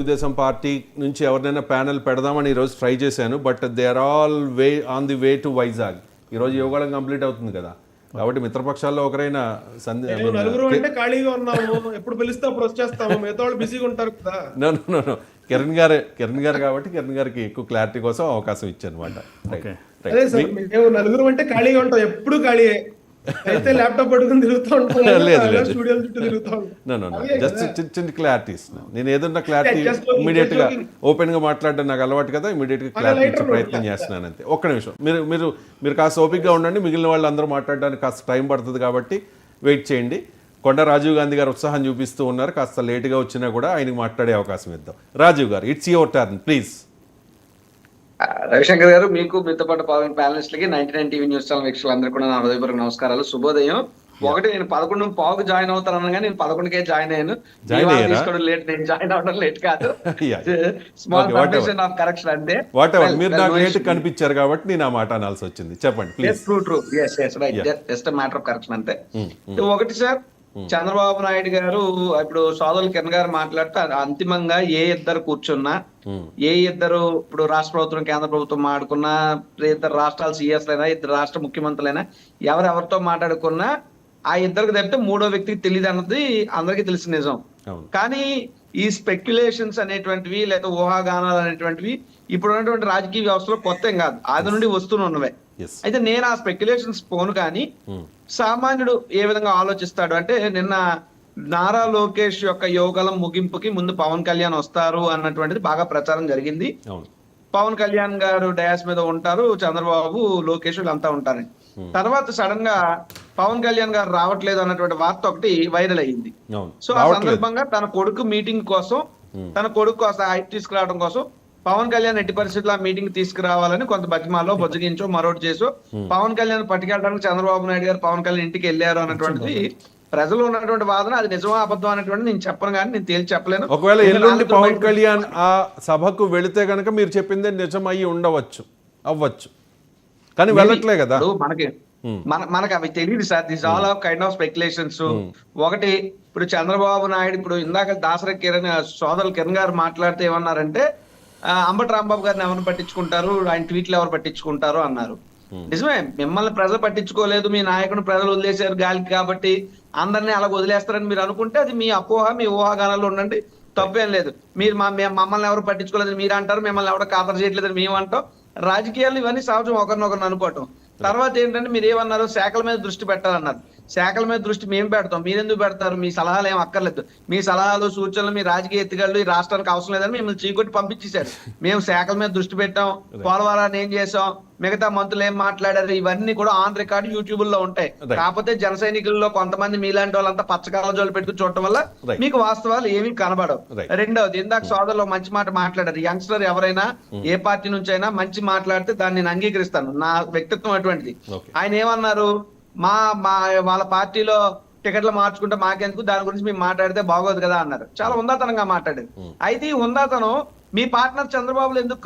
Telugu Desam party నుంచి ఎవరినైనా panel పెడదామని ఈరోజు ట్రై చేశాను. But they are always on the way to Vizag. ఈరోజు యువగళం కంప్లీట్ అవుతుంది కదా, కాబట్టి మిత్రపక్షాల్లో ఒకరైనా నలుగురు అంటే ఖాళీగా ఉన్నాము, ఎప్పుడు పిలిస్తే అప్పుడు వచ్చేస్తాము, మిగతా వాళ్ళు బిజీగా ఉంటారు కదా. నో కిరణ్ గారు కాబట్టి కిరణ్ గారికి ఎక్కువ క్లారిటీ కోసం అవకాశం ఇచ్చాను అనమాట. అదే సార్, మేము నలుగురు అంటే ఖాళీగా ఉంటాం, ఎప్పుడు ఖాళీ అయితే ల్యాప్టాప్ పట్టుకుని తిరుగుతూ ఉంటాం, స్టూడియో చుట్టూ తిరుగుతూ ఉంటాం. జస్ట్ చిన్న క్లారిటీ ఇస్తున్నాను. నేను ఏదన్నా క్లారిటీ ఇమీడియట్ గా ఓపెన్ గా మాట్లాడడం నాకు అలవాటు కదా, ఇమీడియట్ గా క్లారిటీ ఇచ్చే ప్రయత్నం చేస్తున్నాను అంతే. ఒక్క నిమిషం మీరు కాస్త ఓపికగా ఉండండి. మిగిలిన వాళ్ళు అందరూ మాట్లాడడానికి కాస్త టైం పడుతుంది కాబట్టి వెయిట్ చేయండి. కొండ రాజీవ్ గాంధీ గారు ఉత్సాహం చూపిస్తూ ఉన్నారు. కాస్త లేట్గా వచ్చినా కూడా ఆయనకు మాట్లాడే అవకాశం ఇద్దాం. రాజీవ్ గారు, it's your turn please. Ravishankar గారు, మీకు మీతో పాటు ప్యానలిస్టులకి 99 టీవీ న్యూస్ ఛానల్ వీక్షకులందరూ కూడా నా హృదయపూర్వక నమస్కారాలు, శుభోదయం. ఒకటి, నేను 11:15 జాయిన్ అవుతాను, నేను 11కే జాయిన్ అయ్యాను. తీసుకోవడం లేట్, నేను జాయిన్ అవడం లేట్ కాదు, స్మాల్ పర్మిషన్ ఆఫ్ కరెక్షన్ అంతే. మీరు నాకు లేట్ కనిపించారు కాబట్టి నేను ఆ మాట అనాల్సి వచ్చింది. చెప్పండి please. True, just matter of correction అంతే. ఒకటి సార్, చంద్రబాబు నాయుడు గారు ఇప్పుడు సోదరులు కిరణ్ గారు మాట్లాడితే అంతిమంగా ఏ ఇద్దరు కూర్చున్నా, ఏ ఇద్దరు ఇప్పుడు రాష్ట్ర ప్రభుత్వం కేంద్ర ప్రభుత్వం మాట్లాడుకున్నా, ఇద్దరు రాష్ట్రాల సీఎస్లైనా, ఇద్దరు రాష్ట్ర ముఖ్యమంత్రులైనా, ఎవరెవరితో మాట్లాడుకున్నా ఆ ఇద్దరికి తప్పితే మూడో వ్యక్తికి తెలియదు అన్నది అందరికీ తెలిసిన నిజం. కానీ ఈ స్పెక్యులేషన్స్ అనేటువంటివి లేదా ఊహాగానాలు అనేటువంటివి ఇప్పుడు ఉన్నటువంటి రాజకీయ వ్యవస్థలో కొత్త ఏం కాదు, ఆది నుండి వస్తూనే ఉన్నవే. అయితే నేను ఆ స్పెక్యులేషన్స్ పోను, కానీ సామాన్యుడు ఏ విధంగా ఆలోచిస్తాడు అంటే, నిన్న నారా లోకేష్ యొక్క యువగలం ముగింపుకి ముందు పవన్ కళ్యాణ్ వస్తారు అన్నటువంటిది బాగా ప్రచారం జరిగింది. పవన్ కళ్యాణ్ గారు డయాస్ మీద ఉంటారు, చంద్రబాబు లోకేష్ వీళ్ళంతా ఉంటారు. తర్వాత సడన్ గా పవన్ కళ్యాణ్ గారు రావట్లేదు అన్నటువంటి వార్త ఒకటి వైరల్ అయ్యింది. సో ఆ సందర్భంగా తన కొడుకు మీటింగ్ కోసం, తన కొడుకు హైప్ తీసుకురావడం కోసం పవన్ కళ్యాణ్ ఎట్టి పరిస్థితుల్లో ఆ మీటింగ్ తీసుకురావాలని కొంత బతిమాలో బొజ్జగించో మరొకటి చేసో పవన్ కళ్యాణ్ పట్టుకెళ్ళడానికి చంద్రబాబు నాయుడు గారు పవన్ కళ్యాణ్ ఇంటికి వెళ్ళారు అన్నటువంటిది ప్రజలు ఉన్నటువంటి వాదన. అది నిజమా అబద్ధం అనేటువంటి నేను చెప్పను, కానీ నేను తేల్చి చెప్పలేను. ఒకవేళ ఎల్లుండి పవన్ కళ్యాణ్ ఆ సభకు వెళితే కనుక మీరు చెప్పిందే నిజమయ్యి అవ్వచ్చు, కానీ వెళ్ళట్లే కదా. మనకు అవి తెలియదు sir, this all of kind of speculations. ఒకటి, ఇప్పుడు చంద్రబాబు నాయుడు ఇప్పుడు ఇందాక దాసరి సోదరులు కిరణ్ గారు మాట్లాడితే ఏమన్నారంటే, అంబటి రాంబాబు గారిని ఎవరు పట్టించుకుంటారు, ఆయన ట్వీట్లు ఎవరు పట్టించుకుంటారు అన్నారు. నిజమే, మిమ్మల్ని ప్రజలు పట్టించుకోలేదు, మీ నాయకుడు ప్రజలు వదిలేశారు గాలికి, కాబట్టి అందరినీ అలా వదిలేస్తారని మీరు అనుకుంటే అది మీ అపోహ, మీ ఊహాగానాలు ఉండండి, తప్పేం లేదు. మీరు మమ్మల్ని ఎవరు పట్టించుకోలేదని మీరు అంటారు, మిమ్మల్ని ఎవరు ఖాతరు చేయట్లేదని మేము అంటాం. రాజకీయాలు ఇవన్నీ సహజం, ఒకరినొకరిని అనుకోవటం. తర్వాత ఏంటంటే మీరు ఏమన్నారు, శాఖల మీద దృష్టి పెట్టాలన్నారు. శాఖల మీద దృష్టి మేము పెడతాం, మీరెందుకు పెడతారు? మీ సలహాలు ఏం అక్కర్లేదు, మీ సలహాలు సూచనలు మీ రాజకీయ ఎత్తుగడలు ఈ రాష్ట్రానికి అవసరం లేదని మిమ్మల్ని చీకొట్టి పంపించేశారు. మేము శాఖల మీద దృష్టి పెట్టాం, పోలవరాన్ని ఏం చేసాం, మిగతా మంత్రులు ఏం మాట్లాడారు, ఇవన్నీ కూడా ఆన్ రికార్డ్ యూట్యూబ్ లో ఉంటాయి. కాకపోతే జన సైనికుల్లో కొంతమంది మీలాంటి వాళ్ళంతా పచ్చకాల జోలు పెట్టుకుని చూడటం వల్ల మీకు వాస్తవాలు ఏమీ కనబడవు. రెండవది, ఇందాక సోదరులు మంచి మాట మాట్లాడారు. యంగ్స్టర్ ఎవరైనా ఏ పార్టీ నుంచి అయినా మంచి మాట్లాడితే దాన్ని నేను అంగీకరిస్తాను, నా వ్యక్తిత్వం అటువంటిది. ఆయన ఏమన్నారు, వాళ్ళ పార్టీలో టికెట్లు మార్చుకుంటే మాకెందుకు, దాని గురించి మేము మాట్లాడితే బాగోదు కదా అన్నారు. చాలా ఉందాతనంగా మాట్లాడారు. అయితే ఈ ఉందాతనం మీ పార్ట్నర్ చంద్రబాబులు ఎందుకు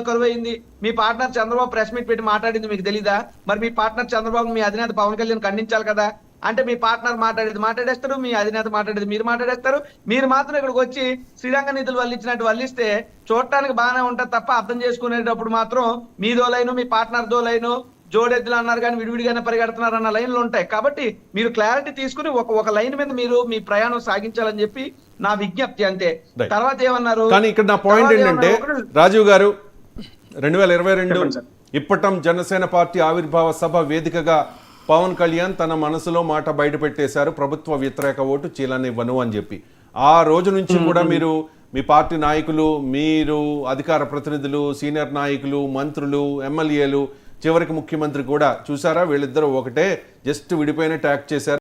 కరువైంది? మీ పార్ట్నర్ చంద్రబాబు ప్రెస్ మీట్ పెట్టి మాట్లాడింది మీకు తెలీదా? మరి మీ పార్ట్నర్ చంద్రబాబు మీ అధినేత పవన్ కళ్యాణ్ ఖండించాలి కదా. అంటే మీ పార్ట్నర్ మాట్లాడేస్తారు, మీ అధినేత మాట్లాడేది మీరు మాట్లాడేస్తారు. మీరు మాత్రం ఇక్కడికి వచ్చి శ్రీరంగ నిధులు వల్లించినట్టు వల్లిస్తే చూడటానికి బాగానే ఉంటుంది తప్ప అర్థం చేసుకునేటప్పుడు మాత్రం మీ దోలైను మీ పార్ట్నర్ దోలైను జోడెద్దులు అన్నారు కానీ విడివిడిగానే పరిగెడుతున్నారు అన్న లైన్లు ఉంటాయి. కాబట్టి మీరు క్లారిటీ తీసుకుని ఒక లైన్ మీద మీరు మీ ప్రయాణం సాగించాలని చెప్పి నా విజ్ఞప్తి, అంతే. తర్వాత ఏమన్నారు, కానీ ఇక్కడ నా పాయింట్ ఏంటంటే, రాజీవ్ గారు 2022 ఇప్పటం జనసేన పార్టీ ఆవిర్భావ సభ వేదికగా పవన్ కళ్యాణ్ తన మనసులో మాట బయట పెట్టేశారు, ప్రభుత్వ వ్యతిరేక ఓటు చీలనివ్వను అని చెప్పి. ఆ రోజు నుంచి కూడా మీరు, మీ పార్టీ నాయకులు, మీరు అధికార ప్రతినిధులు, సీనియర్ నాయకులు, మంత్రులు, ఎమ్మెల్యేలు, చివరికి ముఖ్యమంత్రి కూడా చూసారా, వీళ్ళిద్దరూ ఒకటే, జస్ట్ విడిపోయిన ట్యాగ్ చేశారు.